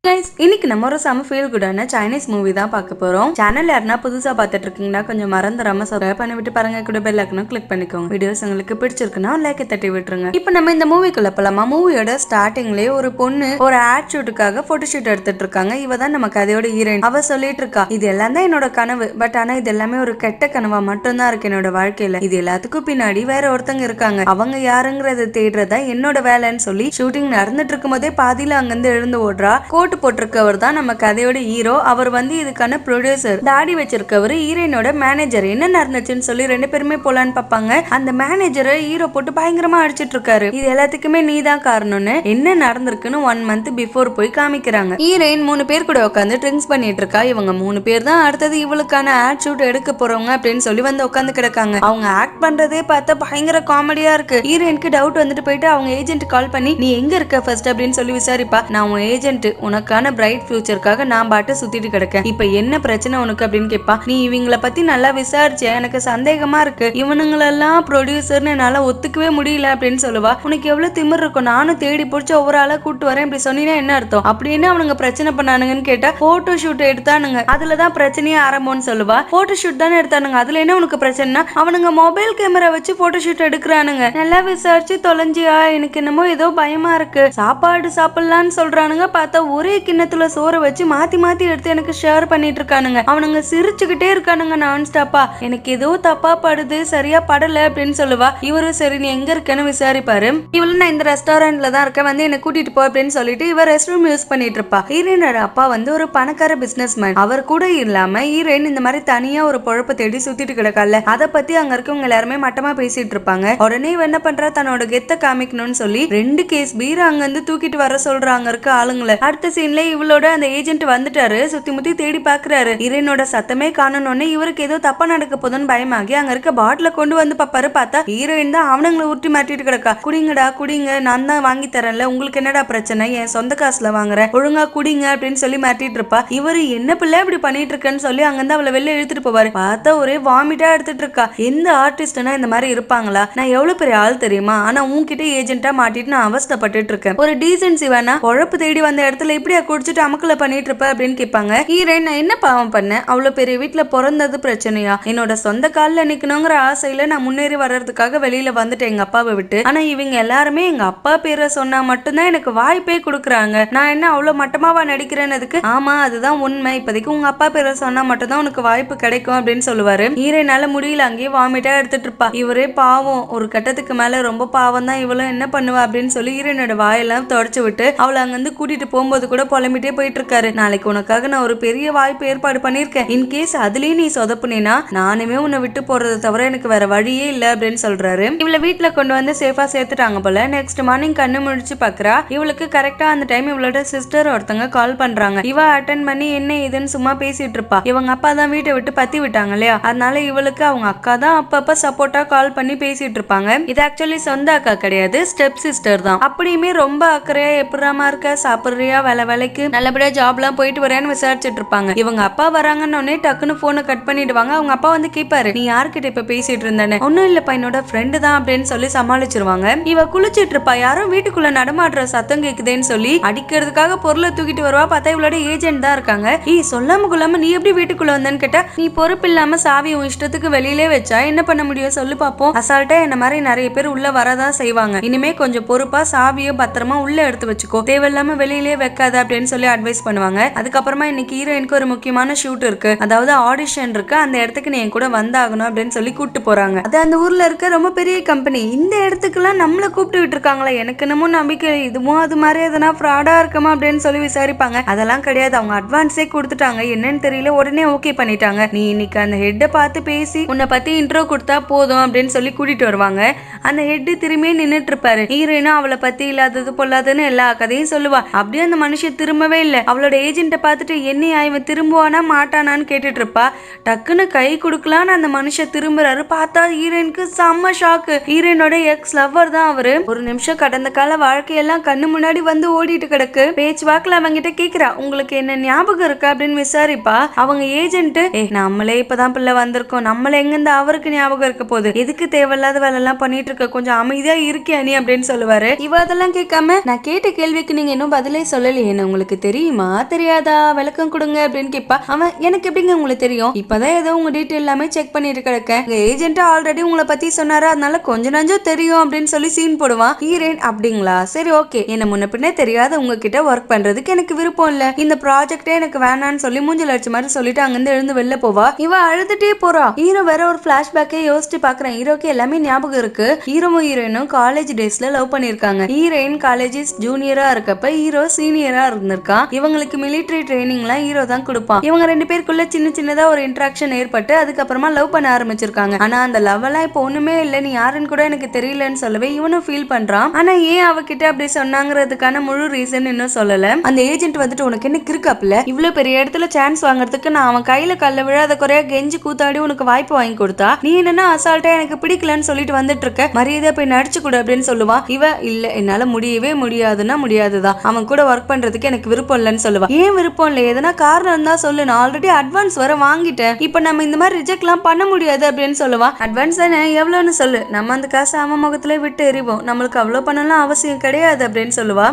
guys, இன்னைக்கு நம்ம ஒரு செம ஃபீல் குடான சைனீஸ் மூவி தான் பார்க்க போறோம். சேனல் யாருன்னா புதுசா பார்த்துட்டு இருக்கீங்கன்னா கொஞ்சம் மறந்துடாம சப்ஸ்கிரைப் பண்ணி விட்டு பாருங்க, கூட பெல் ஐகானை கிளிக் பண்ணிக்கோங்க. வீடியோஸ் உங்களுக்கு பிடிச்சிருக்குன்னா லைக் தட்டி விட்டுருங்க. இப்போ நம்ம இந்த மூவிக்குள்ள போலாமா. மூவியோட ஸ்டார்டிங்லயே ஒரு பொண்ணு ஒரு ஆட் ஷூட்டுக்காக போட்டோ ஷூட் எடுத்துட்டு இருக்காங்க. இவ தான் நம்ம கதையோட ஹீரோயின். அவ சொல்லிட்டு இருக்கா, இது எல்லாம் தான் என்னோட கனவு, பட் ஆனா இது எல்லாமே ஒரு கெட்ட கனவா மட்டும்தான் இருக்கு என்னோட வாழ்க்கையில. இது எல்லாத்துக்கும் பின்னாடி வேற ஒருத்தங்க இருக்காங்க, அவங்க யாருங்கறத தேடுறதா என்னோட வேலைன்னு சொல்லி ஷூட்டிங் நடந்துட்டு இருக்கும் போதே பாதியில அங்கிருந்து எழுந்து ஓடுறா. கோட் போட்டிருக்கவர் தான் நம்ம கதையோட ஹீரோ. அவர் வந்து இதுக்கான ப்ரொடியூசர். தாடி வச்சிருக்கவர் ஹீரோயினோட மேனேஜர். என்ன நடந்துச்சுன்னு சொல்லி ரெண்டு பேருமே போலான்னு பாப்பாங்க. அந்த மேனேஜரை ஹீரோ போட்டு பயங்கரமா அடிச்சிட்டு இருக்காரு. இது எல்லாத்துக்குமே நீ தான் காரணம்னு என்ன நடந்திருக்குன்னு 1 month பிஃபோர் போய் காமிக்கிறாங்க. ஹீரோயின் 3 பேர் கூட உட்காந்து ட்ரிங்க்ஸ் பண்ணிட்டு இருக்கா. இவங்க 3 பேர் தான் அடுத்தது இவளுக்கான ஆட் ஷூட் எடுக்க போறவங்க அப்படின்னு சொல்லி வந்து உட்காந்து கிடக்காங்க. அவங்க ஆக்ட் பண்றதே பார்த்தா பயங்கர காமெடியா இருக்கு. ஹீரோயினுக்கு டவுட் வந்துட்டு போயிட்டு அவங்க ஏஜென்ட் கால் பண்ணி, நீ எங்க இருக்க ஃபர்ஸ்ட் அப்படின்னு சொல்லி விசாரிப்பா. நான் உன் ஏஜென்ட், உனக்கான பிரைட் ஃபியூச்சருக்காக நான் பாட்டு சுத்திட்டு கிடக்கேன், இப்ப என்ன பிரச்சனை உனக்கு அப்படின்னு கேட்பா. நீ இவங்கள பத்தி நல்லா விசாரிச்ச, எனக்கு சந்தேகமா இருக்கு, இவனுங்களெல்லாம் ப்ரொடியூசர்னு என்னால ஒத்துக்கவே முடியல அப்படின்னு சொல்லுவா. உனக்கு எவ்வளவு திமிர் இருக்கும், நானும் தேடி பிடிச்ச ஒவ்வொரு ஆளா கூட்டு வரேன், இப்படி சொன்னீங்கன்னா என்ன அர்த்தம் அப்படின்னு அவனுங்க பிரச்சனை பண்ணானுங்கன்னு கேட்டா, போட்டோ ஷூட் எடுத்தானுங்க, அதுலதான் பிரச்சனையே ஆரம்பம்னு சொல்லுவா. போட்டோ ஷூட் தானே எடுத்தானுங்க, அதுல என்ன உனக்கு பிரச்சனை, அவனுங்க மொபைல் கேமரா வச்சு போட்டோ ஷூட் எடுக்கிறானுங்க, நல்லா விசாரிச்சு தொலைஞ்சியா, எனக்கு என்னமோ ஏதோ பயமா இருக்கு, சாப்பாடு சாப்பிடலான்னு சொல்றானுங்க, பார்த்தா ஒரே கிண்ணத்துல சோறு வச்சு மாத்தி மாத்தி எடுத்து எனக்கு ஷேர் பண்ணிட்டு இருக்கானுங்க, அவனுங்க சிரிச்சுக்கிட்டே இருக்கானுங்க நான் ஸ்டாப்பா, எனக்கு ஏதோ தப்பா படுது, சரியா படல அப்படின்னு சொல்லுவா. இவரு சரி நீ எங்க இருக்கேன்னு விசாரிப்பாரு. இவளு நான் இந்த ரெஸ்டாரண்ட்ல தான் இருக்கேன், வந்து என்ன கூட்டிட்டு போ அப்படின்னு சொல்லிட்டு இவ ரெஸ்ட் ரூம் யூஸ் பண்ணிட்டு இருப்பா. ஹீரோயினோட அப்பா வந்து ஒரு பணக்கார பிசினஸ் மேன். அவர் கூட இல்லாம ஹீரோயின் இந்த மாதிரி தனியா ஒரு பொழப்ப தேடி சுத்திட்டு கிடக்கல. அதை பத்தி அங்க இருக்கவங்க எல்லாருமே மட்டமா பேசிட்டு இருப்பாங்க. உடனே இவ என்ன பண்றா, தன்னோட கெத்த காமிக்கணும்னு சொல்லி 2 கேஸ் பீர் அங்க இருந்து தூக்கிட்டு வர சொல்றாங்க இருக்க ஆளுங்களை. அடுத்த சீன்ல இவளோட அந்த ஏஜென்ட் வந்துட்டாரு. சுத்தி முத்தி தேடி பாக்குறாரு. ஹீரோயினோட சத்தமே காணணும்னு இவருக்கு ஏதோ தப்பா நடக்க போதுன்னு பயமாகி அங்க இருக்க பாட்டில கொண்டு வந்து பாப்பாரு. பார்த்தா ஹீரோயின் தான் அவனுங்களை உருட்டி மாட்டிட்டு கிடக்கா. குடிங்கடா குடிங்க, நான் தான் வாங்கி தரேன்ல, உங்களுக்கு என்னடா பிரச்சனை, என் சொந்த காசுல வாங்குறேன், ஒழுங்கா குடிங்க அப்படின்னு சொல்லி மாட்டிட்டு இருப்பா. இவரு என்ன பிள்ளை இப்படி பண்ணிட்டு இருக்கேன்னு சொல்லி அங்கிருந்து அவளை வெளில இழுத்துட்டு போவாரு. பார்த்தா ஒரே வாமிட்டா எடுத்துட்டு இருக்கா. எந்த ஆர்டிஸ்ட்னா இந்த மாதிரி இருப்பாங்களா, நான் எவ்வளவு பெரிய ஆள் தெரியுமா, ஆனா உன்கிட்ட ஏஜென்ட்டா மாட்டிட்டு நான் அவஸ்தப்பட்டு இருக்கேன், ஒரு டீசென்சி வேணா, உழப்பு தேடி வந்த இடத்துல இப்படியா குடிச்சிட்டு அமக்கல பண்ணிட்டு இருப்ப அப்படின்னு கேட்பாங்க. ஹீரோயின் நான் என்ன பாவம் பண்ணேன், அவ்வளவு பெரிய வீட்டுல பிறந்தது பிரச்சனையா, என்னோட சொந்த காலில் நிக்கணுங்கிற ஆசையில நான் முன்னேறி வர்றதுக்காக வெளியில வந்துட்டேன் எங்க அப்பாவை விட்டு, ஆனா இவங்க எல்லாருமே எங்க அப்பா பேரை சொன்னா மட்டும்தான் எனக்கு வாய்ப்பே கொடுக்குறாங்க, நான் என்ன அவ்வளவு மட்டமாவா நடிக்கிறேன்னதுக்கு, ஆமா அதுதான் உண்மை, இப்போதைக்கு உங்க அப்பா பேரை சொன்னா மட்டும்தான் உனக்கு வாய்ப்பு கிடைக்கும் அப்படின்னு சொல்லுவாரு. ஹீரோயினால முடியல, அங்கேயே வாமிட்டா எடுத்துட்டு இருப்பா. இவரே பாவம், ஒரு கட்டத்துக்கு மேல ரொம்ப பாவம் தான், இவளும் என்ன பண்ணுவா அப்படின்னு சொல்லி ஹீரோயினோட வாயெல்லாம் தொடச்சு விட்டு அவளை அங்கிருந்து கூட்டிட்டு போகும்போது கூட புலம்பிட்டே போயிட்டு இருக்காரு. நாளைக்கு உனக்காக நான் ஒரு பெரிய வாய்ப்பு ஏற்பாடு பண்ணிருக்கேன், இன்கேஸ் அதுலயும் நீ சொதப்புனா நானுமே உன்னை விட்டு போறதை தவிர எனக்கு வேற வழியே இல்ல அப்படின்னு சொல்றாரு. இவளை வீட்டுல கொண்டு வந்து சேஃபா சேர்த்துட்டாங்க போல. நெக்ஸ்ட் மார்னிங் கண்ணு முடிச்சு பாக்குறா. இவளுக்கு கரெக்டா அந்த டைம் இவளோட சிஸ்டர் ஒருத்தங்க கால் பண்றாங்க. இவ அட்டன் பண்ணி என்ன இதுன்னு சும்மா பேசிட்டு இருப்பா. இவங்க அப்பா தான் வீட்டை விட்டு பத்தி விட்டாங்க இல்லையா, அதனால இவளுக்கு அவங்க அக்கா தான் அப்பப்ப சப்போர்ட்டா கால் பண்ணி பேசிட்டு இருப்பாங்க. இது ஆக்சுவலி சொந்த அக்கா கிடையாது, ஸ்டெப் சிஸ்டர் தான். அப்படியுமே ரொம்ப அக்கறையா எப்படிராமா இருக்க, சாப்பிடுறியா, வேலைக்கு நல்லபடியா ஜாப்லாம் போயிட்டு வரேன்னு விசாரிச்சுட்டு இருப்பாங்க. இவங்க அப்பா வராங்கன்னு டக்குன்னு போனை கட் பண்ணிடுவாங்க. அவங்க அப்பா வந்து கேட்பாரு, நீ யார்கிட்ட இப்ப பேசிட்டு இருந்தேன்னு. ஒன்னும் இல்லப்பா, என்னோட ஃப்ரெண்டு தான் அப்படின்னு சொல்லி சமாளிச்சிருவாங்க. இவ குளிச்சிட்டு இருப்பா. யாரும் வீட்டுக்குள்ள நடமாடுற சத்தம் கேக்குதேன்னு சொல்லி அடிக்கிறதுக்காக பொருளை தூக்கிட்டு வருவா. பார்த்தா இவளோட ஏஜென்ட் தான் இருக்காங்க. சொல்லாம கொள்ளாம நீ எப்படி வீட்டுக்குள்ள வந்தேன்னு கேட்டா, நீ பொறுப்பு இல்லாம சாவி உன் இஷ்டத்துக்கு வெளியிலே வச்சா என்ன பண்ண முடியும் சொல்லு பாப்போம், அசால்ட்டா என்ன மாதிரி நிறைய பேர் உள்ள வரதான் செய்வாங்க, இனிமே கொஞ்சம் பொறுப்பா சாவியோ பத்திரமா உள்ள எடுத்து வச்சுக்கோ, தேவையில்லாம வெளியிலே வைக்காத அப்படின்னு சொல்லி அட்வைஸ் பண்ணுவாங்க. அதுக்கப்புறமா இன்னைக்கு ஹீரோயினுக்கு ஒரு முக்கியமான ஷூட் இருக்கு, அதாவது ஆடிஷன் இருக்கு, அந்த இடத்துக்கு நீ என் கூட வந்தாகணும் அப்படின்னு சொல்லி கூப்பிட்டு போறாங்க. அது அந்த ஊர்ல இருக்க ரொம்ப பெரிய கம்பெனி. இந்த இடத்துக்குலாம் நம்மள கூப்பிட்டு விட்டு இருக்காங்களா, எனக்கு என்னமோ நம்பிக்கை, இதுவும் அது மாதிரி எதனா ஃப்ராடா இருக்குமா அப்படின்னு சொல்லி விசாரிப்பாங்க. அதெல்லாம் கிடையாது, அவங்க அட்வான்ஸே கொடுத்துட்டாங்க, என்னன்னு தெரியல, உடனே ஓகே பண்ணிட்டாங்க, நீ இன்னைக்கு அந்த ஹெட்டை பார்த்து பேசி உன்னை பத்தி இன்ட்ரோ கொடுத்தா போதும் அப்படின்னு சொல்லி கூட்டிட்டு வருவாங்க. அந்த ஹெட் திரும்பியே நின்னுட்டு இருப்பாரு. ஹீரோயினும் அவளை பத்தி இல்லாதது பொல்லாதுன்னு எல்லா கதையும் சொல்லுவா. அப்படியே அந்த மனுஷன் திரும்பவே இல்லை. அவளோட ஏஜென்ட்டை பார்த்துட்டு என்னையா இவன் திரும்புவானா மாட்டானான்னு கேட்டுட்டு இருப்பா. டக்குன்னு கை கொடுக்கலான்னு அந்த மனுஷன் திரும்புறாரு. பார்த்தா ஹீரோயினுக்கு செம்ம ஷாக்கு. ஹீரோயினோட எக்ஸ் லவ்வர் தான் அவரு. ஒரு நிமிஷம் கடந்த கால வாழ்க்கையெல்லாம் கண்ணு முன்னாடி வந்து ஓடிட்டு கிடக்கு. பேச்சு வாக்குல அவங்கிட்ட கேக்குறா, உங்களுக்கு என்ன ஞாபகம் இருக்கா அப்படின்னு விசாரிப்பா. அவங்க ஏஜென்ட், நம்மளே இப்பதான் பிள்ளை வந்திருக்கோம், நம்மள எங்கிருந்து அவருக்கு ஞாபகம் இருக்க போகுது, எதுக்கு தேவையில்லாத வேலை எல்லாம் பண்ணிட்டு வந்திருக்க, கொஞ்சம் அமைதியா இருக்கியா நீ அப்படின்னு சொல்லுவாரு. இவ அதெல்லாம் கேட்காம, நான் கேட்ட கேள்விக்கு நீங்க இன்னும் பதிலே சொல்லலையே, உங்களுக்கு தெரியுமா தெரியாதா, விளக்கம் கொடுங்க அப்படின்னு கேட்பா. அவன், எனக்கு எப்படிங்க உங்களுக்கு தெரியும், இப்பதான் ஏதோ உங்க டீட்டெயில் எல்லாமே செக் பண்ணிட்டு கிடக்கேன், ஏஜென்ட் ஆல்ரெடி உங்களை பத்தி சொன்னாரு, அதனால கொஞ்சம் நஞ்சம் தெரியும் அப்படின்னு சொல்லி சீன் போடுவான். ஹீரோயின், அப்படிங்களா, சரி ஓகே, என்ன முன்ன பின்னே தெரியாத உங்ககிட்ட ஒர்க் பண்றதுக்கு எனக்கு விருப்பம் இல்ல, இந்த ப்ராஜெக்டே எனக்கு வேணான்னு சொல்லி மூஞ்சில் அடிச்ச மாதிரி சொல்லிட்டு அங்கிருந்து எழுந்து வெளில போவா. இவ அழுதுட்டே போறா. ஹீரோ வேற ஒரு பிளாஷ்பேக்கே யோசிச்சு பாக்குறேன். ஹீரோக்கு எல்லாமே ஞாபகம் இருக்கு. ஹீரோவும் ஹீரோயினும் காலேஜ் டேஸ்ல லவ் பண்ணிருக்காங்க. ஹீரோயின் காலேஜ் ஜூனியரா இருக்கப்ப ஹீரோ சீனியரா இருந்திருக்கான். இவங்களுக்கு மிலிட்டரி ட்ரைனிங் எல்லாம் ஹீரோ தான் கொடுப்பான். இவங்க ரெண்டு பேருக்குள்ள சின்ன சின்னதா ஒரு இன்ட்ராக்ஷன் ஏற்பட்டு அதுக்கப்புறமா லவ் பண்ண ஆரம்பிச்சிருக்காங்க. ஆனா அந்த லவ் எல்லாம் இப்ப ஒண்ணுமே இல்ல, நீ யாருன்னு கூட எனக்கு தெரியலன்னு சொல்லவே இவனும் ஃபீல் பண்றான். ஆனா ஏன் அவகிட்ட அப்படி சொன்னாங்கிறதுக்கான முழு ரீசன் இன்னும் சொல்லல. அந்த ஏஜென்ட் வந்துட்டு, உனக்கு என்ன கிறுக்காப்ல, இவ்வளவு பெரிய இடத்துல சான்ஸ் வாங்குறதுக்கு நான் அவன் கையில கல்ல விழாத குறையா கெஞ்சி கூத்தாடி உனக்கு வாய்ப்பு வாங்கி கொடுத்தா, நீ என்னன்னா அசால்ட்டா எனக்கு பிடிக்கலன்னு சொல்லிட்டு வந்துட்டு இருக்க, மரியாதை போய் நடிச்சு கொடு அப்படின்னு சொல்லுவா. இவ, இல்ல என்னால முடியவே முடியாதுன்னா முடியாதுதான், அவன் கூட ஒர்க் பண்றதுக்கு எனக்கு விருப்பம் இல்லைன்னு சொல்லுவா. ஏன் விருப்பம் இல்லை, எதனா காரணம் தான் சொல்லு, நான் ஆல்ரெடி அட்வான்ஸ் வர வாங்கிட்டேன், இப்ப நம்ம இந்த மாதிரி ரிஜெக்ட் எல்லாம் பண்ண முடியாது அப்படின்னு சொல்லுவா. அட்வான்ஸ் தானே, எவ்வளவுன்னு சொல்லு, நம்ம அந்த காசு அவன் முகத்துல விட்டு எறிவோம், நம்மளுக்கு அவ்வளவு பண்ணலாம் அவசியம் கிடையாது அப்படின்னு சொல்லுவா.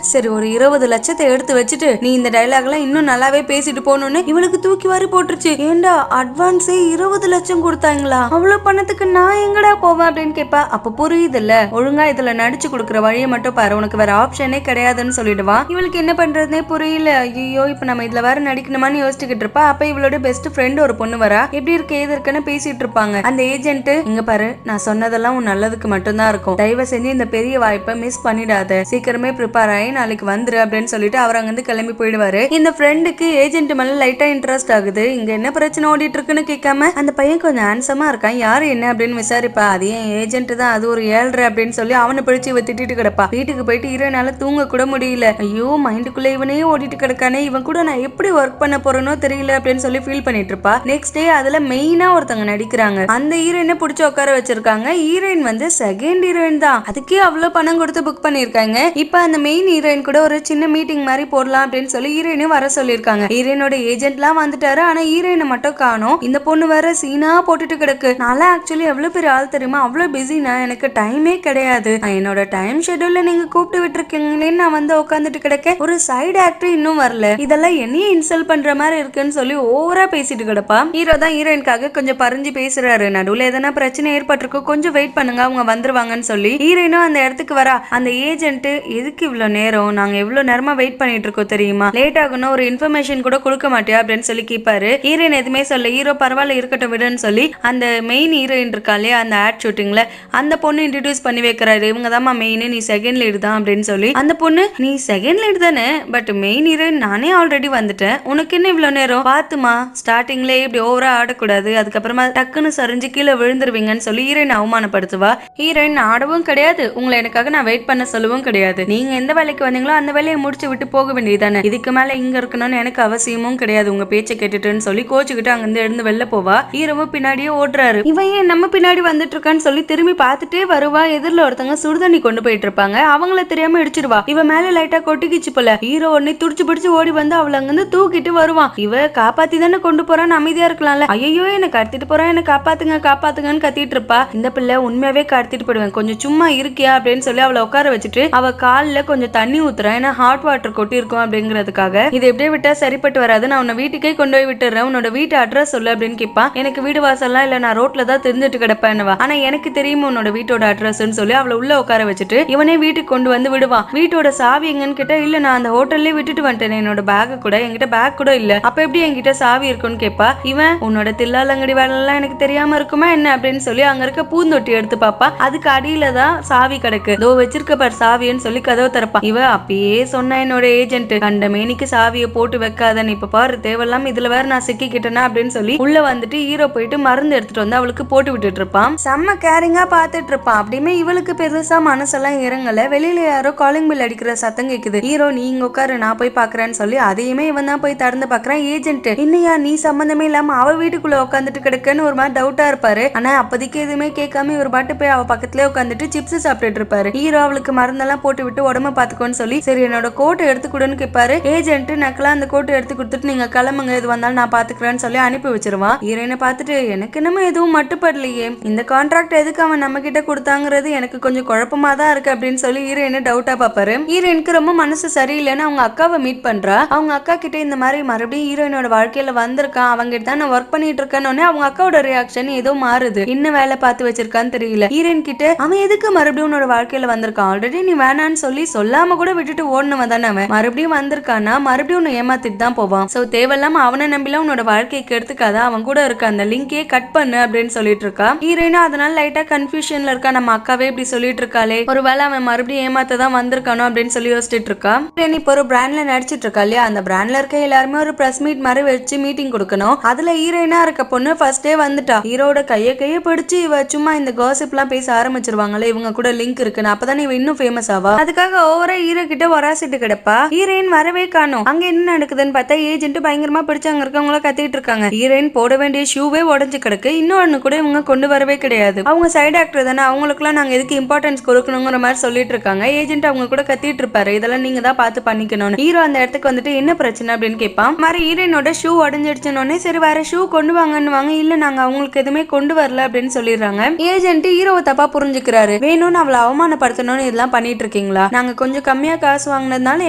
சரி, ஒரு 20 லட்சத்தை எடுத்து வச்சுட்டு நீ இந்த டைலாக் எல்லாம் இன்னும் நல்லாவே பேசிட்டு போகணும்னு இவளுக்கு தூக்கி வாரி போட்டுருச்சு. ஏண்டா அட்வான்ஸே 20 லட்சம் கொடுத்தாங்களா, அவ்வளவு பணத்துக்கு நான் எங்கடா போவேன் அப்படின்னு கேட்பா. அப்ப புரியுது இல்ல, ஒழுங்கா இதுல நடிச்சு கொடுக்குற வழியை மட்டும் பாரு, உனக்கு வேற ஆப்ஷனே கிடையாதுன்னு சொல்லிடுவா. இவளுக்கு என்ன பண்றதுனே புரியல. ஐயோ, இப்ப நம்ம இதுல வேற நடிக்கணுமான்னு யோசிச்சுக்கிட்டு இருப்பா. அப்ப இவளோட பெஸ்ட் ஃப்ரெண்ட் ஒரு பொண்ணு வரா. எப்படி இருக்கு ஏது இருக்குன்னு பேசிட்டு இருப்பாங்க. அந்த ஏஜென்ட், இங்க பாரு, நான் சொன்னதெல்லாம் உன் நல்லதுக்கு மட்டும்தான் இருக்கும், தயவு செஞ்சு இந்த பெரிய வாய்ப்பை மிஸ் பண்ணிடாத, சீக்கிரமே ப்ரிப்பேர் ஆகி நாளைக்கு வந்துரு அப்படின்னு சொல்லிட்டு அவர் அங்கிருந்து கிளம்பி போயிடுவாரு. இந்த ஃப்ரெண்டுக்கு ஏஜென்ட் மேல லைட்டா இன்ட்ரெஸ்ட் ஆகுது. இங்க என்ன பிரச்சனை ஓடிட்டு இருக்குன்னு கேட்காம, அந்த பையன் கொஞ்சம் ஹேண்ட்ஸமா இருக்கான், யாரு என்ன அப்படின்னு விசாரிப்பா. அது ஏன் ஏஜென்ட் தான், அது ஒரு 7.5 அப்படின்னு சொல்லி அவனை பிடிச்சி இவ திட்டிட்டு கிடப்பா. வீட்டுக்கு போயிட்டு ஹீரோனால தூங்க கூட முடியல. ஐயோ, மைண்டுக்குள்ள இவனே ஓடிட்டு கிடக்கானே, இவன் கூட நான் எப்படி ஒர்க் பண்ண போறேனோ தெரியல அப்படின்னு சொல்லி ஃபீல் பண்ணிட்டு இருப்பா. நெக்ஸ்ட் டே அதுல மெயினா ஒருத்தங்க நடிக்கிறாங்க. அந்த ஹீரோயினை பிடிச்சி உட்கார வச்சிருக்காங்க. ஹீரோயின் வந்து செகண்ட் ஹீரோயின் தான், அதுக்கே அவ்வளவு பணம் கொடுத்து புக் பண்ணிருக்காங்க. இப்ப அந்த மெயின் ஹீரோயின் கூட ஒரு சின்ன மீட்டிங் மாதிரி போடலாம் அப்படின்னு சொல்லி ஹீரோயினும் வர சொல்லிருக்காங்க. ஹீரோயினோட ஏஜென்ட்லாம் வந்துட்டாரு, ஆனா ஹீரோயினை மட்டும் காணோம். இந்த பொண்ணு வேற சீனா போட்டுட்டு கிடக்கு. நான் ஆக்சுவலி எவ்வளவு பெரிய ஆள் தெரியுமா, அவ்வளவு பிஸினா எனக்கு டைமே கிடையாது, என்னோட டைம் ஷெட்யூல்ல நீங்க கூப்பிட்டு விட்டுருக்கீங்களேன்னு நான் வந்து உட்காந்துட்டு கிடக்க, ஒரு சைடு ஆக்டர் இன்னும் வரல, இதெல்லாம் என்னையே இன்சல்ட் பண்ற மாதிரி இருக்குன்னு சொல்லி ஓவரா பேசிட்டு கிடப்பா. ஹீரோ தான் ஹீரோயின்காக கொஞ்சம் பறிஞ்சு பேசுறாரு. நடுவுல எதனா பிரச்சனை ஏற்பட்டிருக்கும், கொஞ்சம் வெயிட் பண்ணுங்க, அவங்க வந்துருவாங்கன்னு சொல்லி. ஹீரோயினும் அந்த இடத்துக்கு வரா. அந்த ஏஜென்ட், எதுக்கு இவ்வளவு நேரம், நாங்க எவ்வளவு நேரமா வெயிட் பண்ணிட்டு இருக்கோம் தெரியுமா, லேட் ஆகணும், ஒரு இன்ஃபர்மேஷன் கூட கொடுக்க மாட்டியா அப்படின்னு சொல்லி கேட்பாரு. ஹீரோயின் எதுவுமே சொல்ல. ஹீரோ, பரவாயில்ல இருக்கட்டும் விடுன்னு சொல்லி அந்த மெயின் ஹீரோயின் இருக்காளே அந்த ஆட் ஷூட்டிங்ல அந்த பொண்ணு இன்ட்ரடியூஸ் பண்ணி வைக்கிறாரு. இவங்க தான் மெயின், நீ செகண்ட் லீடு தான் அப்படின்னு சொல்லி. அந்த பொண்ணு, நீ செகண்ட் லீடு தானே, பட் மெயின் ஹீரோயின் நானே ஆல்ரெடி வந்துட்டேன், உனக்கு என்ன இவ்வளவு நேரம், பாத்துமா ஸ்டார்டிங்ல இப்படி ஓவரா ஆடக்கூடாது, அதுக்கப்புறமா டக்குன்னு சரிஞ்சு கீழே விழுந்துருவீங்கன்னு சொல்லி ஹீரோயின் அவமானப்படுத்துவா. ஹீரோயின், ஆடவும் கிடையாது, உங்களை எனக்காக நான் வெயிட் பண்ண சொல்லவும் கிடையாது, நீங்க எந்த வேலைக்கு வந்தீங்களோ அந்த வேலையை முடிச்சு விட்டு போக வேண்டியதானே, இதுக்கு மேல இங்க இருக்கணும்னு எனக்கு அவசியமும் கிடையாது, உங்க பேச்சை கேட்டுட்டுன்னு சொல்லி கோச்சுக்கிட்டு அங்கிருந்து எழுந்து வெளில போவா. ஹீரோவும் பின்னாடியே ஓடுறாரு. இவன் ஏன் நம்ம பின்னாடி வந்துட்டு இருக்கான்னு சொல்லி திரும்பி பார்த்துட்டே வருவா. எதிரில் ஒருத்தங்க சுடுதண்ணி கொண்டு போயிட்டு இருப்பாங்க, அவங்கள தெரியாம இடிச்சிருவா. இவ மேல லைட்டா கொட்டிக்கிச்சு போல. ஹீரோ உடனே துடிச்சு பிடிச்சு ஓடி வந்து அவளை அங்கிருந்து தூக்கிட்டு வருவான். இவ காப்பாத்தி தானே கொண்டு போறான்னு அமைதியா இருக்கலாம்ல, ஐயோ என்ன கடத்திட்டு போறான், என்ன காப்பாத்துங்க காப்பாத்துங்கன்னு கத்திட்டு இருப்பா. இந்த பிள்ளை உண்மையாவே கடத்திட்டு போடுவேன், கொஞ்சம் சும்மா இருக்கியா அப்படின்னு சொல்லி அவளை உட்கார வச்சுட்டு அவ காலில் கொஞ்சம் தண்ணி ஊத்துறேன், ஏன்னா ஹாட் வாட்டர் கொட்டி இருக்கும் அப்படிங்கிறதுக்காக. இது எப்படியே விட்டா சரிப்பட்டு வராது, நான் உன்னை வீட்டுக்கே கொண்டு போய் விட்டுறேன், உன்னோட வீட்டு அட்ரஸ் சொல்லு அப்படின்னு கேட்பான். எனக்கு வீடு வாசல்லாம் இல்ல, நான் ரோட்ல தான் தெரிஞ்சுட்டு கிடப்பேன்னுவா. ஆனா எனக்கு தெரியுமா உன்னோட வீட்டோட அட்ரஸ்ன்னு சொல்லி அவளை உள்ள உட்கார வச்சுட்டு இவனே வீட்டுக்கு கொண்டு வந்து விடுவான். வீட்டோட சாவி எங்கன்னு கேட்டா, இல்ல நான் அந்த ஹோட்டல்லே விட்டுட்டு வந்துட்டேன், என்னோட பேக் கூட, என்கிட்ட பேக் கூட இல்ல, அப்ப எப்படி என்கிட்ட சாவி இருக்குன்னு கேட்பா. இவன், உன்னோட தில்லாலங்கடி வேலை எல்லாம் எனக்கு தெரியாம இருக்குமா என்ன அப்படின்னு சொல்லி அங்க இருக்க பூந்தொட்டி எடுத்து பாப்பா. அதுக்கு அடியில தான் சாவி கிடக்கு, தோ வச்சிருக்க பார் சாவின்னு சொல்லி கதவை திறப்பா. இவ, அப்பயே சொன்ன என்னோட ஏஜென்ட், கண்ட மேனிக்கு சாவியை போட்டு வைக்காதன்னு, இப்ப பாரு தேவையில்லாம இதுல வேற நான் சிக்கிக்கிட்டேனா அப்படின்னு சொல்லி உள்ள வந்துட்டு ஹீரோ போயிட்டு மருந்து எடுத்துட்டு வந்து அவளுக்கு போட்டு விட்டுட்டு இருப்பான். செம்ம கேரிங்கா பாத்துட்டு இருப்பான். அப்படியுமே இவளுக்கு பெருசா மனசெல்லாம் இறங்கல. வெளியில யாரோ காலிங் பில் அடிக்கிற சத்தம் கேக்குது. ஹீரோ, நீங்க உட்காரு நான் போய் பாக்குறேன்னு சொல்லி அதையுமே இவன் தான் போய் திறந்து பாக்குறான். ஏஜென்ட், இன்னையா நீ சம்பந்தமே இல்லாம அவ வீட்டுக்குள்ள உட்காந்துட்டு கிடக்குன்னு ஒரு மாதிரி டவுட்டா இருப்பாரு. ஆனா அப்போதைக்கு எதுவுமே கேட்காம இவர் பாட்டு போய் அவ பக்கத்துலயே உட்காந்துட்டு சிப்ஸ் சாப்பிட்டுட்டு இருப்பாரு. ஹீரோ அவளுக்கு மருந்தெல்லாம் போட்டு விட்டு உடம்ப பாத்துக்கோன்னு சொல்லி, சரி என்னோட கோட்டை எடுத்து கொடுன்னு கேட்பாரு. ஏஜென்ட் நக்கலா அந்த கோட்டை எடுத்து கொடுத்துட்டு, நீங்க கிளம்புங்க, எது வந்தாலும் நான் பாத்துக்கிறேன்னு சொல்லி அனுப்பி வச்சிருவான். ஹீரோயினை பார்த்துட்டு, எனக்கு என்னமோ எதுவும் மட்டுப்படலையே, இந்த கான்ட்ராக்ட் எதுக்கு அவன் நம்ம நம்ம கிட்ட கொடுத்தாங்கிறது எனக்கு கொஞ்சம் குழப்பமா தான் இருக்கு அப்படின்னு சொல்லி ஹீரோயின் டவுட்டா பாப்பாரு. ஹீரோயினுக்கு ரொம்ப மனசு சரியில்லைன்னு அவங்க அக்காவை மீட் பண்றா. அவங்க அக்கா கிட்ட இந்த மாதிரி மறுபடியும் ஹீரோயினோட வாழ்க்கையில வந்திருக்கான், அவங்க கிட்ட நான் ஒர்க் பண்ணிட்டு இருக்கேன்னு அவங்க அக்காவோட ரியாக்ஷன் ஏதோ மாறுது. என்ன வேலை பார்த்து வச்சிருக்கான்னு தெரியல. ஹீரோயின் கிட்ட அவன் எதுக்கு மறுபடியும் உன்னோட வாழ்க்கையில வந்திருக்கான், ஆல்ரெடி நீ வேணான்னு சொல்லி சொல்லாம கூட விட்டுட்டு ஓடனவன் தானே, அவன் மறுபடியும் வந்திருக்கானா மறுபடியும் உன்னை ஏமாத்திட்டு தான் போவான். சோ தேவையில்லாம அவனை நம்பிலாம் உன்னோட வாழ்க்கைக்கு எடுத்துக்காத, அவன் கூட இருக்க அந்த லிங்கே கட் பண்ணு அப்படின்னு சொல்லிட்டு இருக்கா. ஹீரோயினும் அதனால லைட்டா கன்ஃபியூஷன்ல இருக்கா. நம்ம அக்காவே இப்படி சொல்லிட்டு இருக்காளே, ஒருவேளை அவன் மறுபடியும் ஏமாத்த தான் வந்திருக்கானோ அப்படின்னு சொல்லி யோசிச்சுட்டு இருக்கா. இப்போ ஒரு பிராண்ட்ல நடிச்சிட்டு இருக்கா இல்லையா, அந்த பிராண்ட்ல இருக்க எல்லாருமே ஒரு பிரஸ் மீட் மாதிரி வச்சு மீட்டிங் கொடுக்கணும். அதுல ஹீரோயினா இருக்க பொண்ணு ஃபர்ஸ்ட் டே வந்துட்டா. ஹீரோட கையை பிடிச்சு இவ சும்மா இந்த காசிப் எல்லாம் பேச ஆரம்பிச்சிருவாங்களே, இவங்க கூட லிங்க் இருக்குன்னு, அப்பதான் இவ இன்னும் ஃபேமஸ் ஆவா. அதுக்காக ஓவரா ஹீரோ கிட்ட வராசிட்டு கிடப்பா. ஹீரோயின் வரவே காணும். அங்க என்ன நடக்குதுன்னு பார்த்தா ஏஜென்ட் பயங்கரமா பிடிச்சு அங்க இருக்கவங்கள கத்திட்டு இருக்காங்க. ஹீரோயின் போட வேண்டிய ஷூவே உடஞ்சு கிடக்கு. இன்னொன்னு கூட இவங்க கொண்டு வரவே கிடையாது. அவங்க சைடு ஆக்டர் தானே, அவங்களுக்குலாம் நாங்க எதுக்கு இம்பார்ட்டன்ஸ் கொடுக்கணுங்கிற மாதிரி சொல்லிட்டு இருக்காங்க. ஏஜென்ட் அவங்க கூட கத்திட்டு இருப்பாரு, இதெல்லாம் நீங்க தான் பார்த்து பண்ணிக்கணும். ஹீரோ அந்த இடத்துக்கு வந்துட்டு என்ன பிரச்சனை அப்படின்னு கேட்பான். மாதிரி ஹீரோயினோட ஷூ உடஞ்சிடுச்சுன்னு சரி வேற ஷூ கொண்டு வாங்கன்னு வாங்க. இல்ல நாங்க அவங்களுக்கு எதுவுமே கொண்டு வரல அப்படின்னு சொல்லிடுறாங்க. ஏஜென்ட் ஹீரோவை தப்பா புரிஞ்சுக்கிறாரு. வேணும்னு அவளை அவமானப்படுத்தணும்னு இதெல்லாம் பண்ணிட்டு இருக்கீங்களா, நாங்க கொஞ்சம் கம்மியா காசு வாங்கினதுனால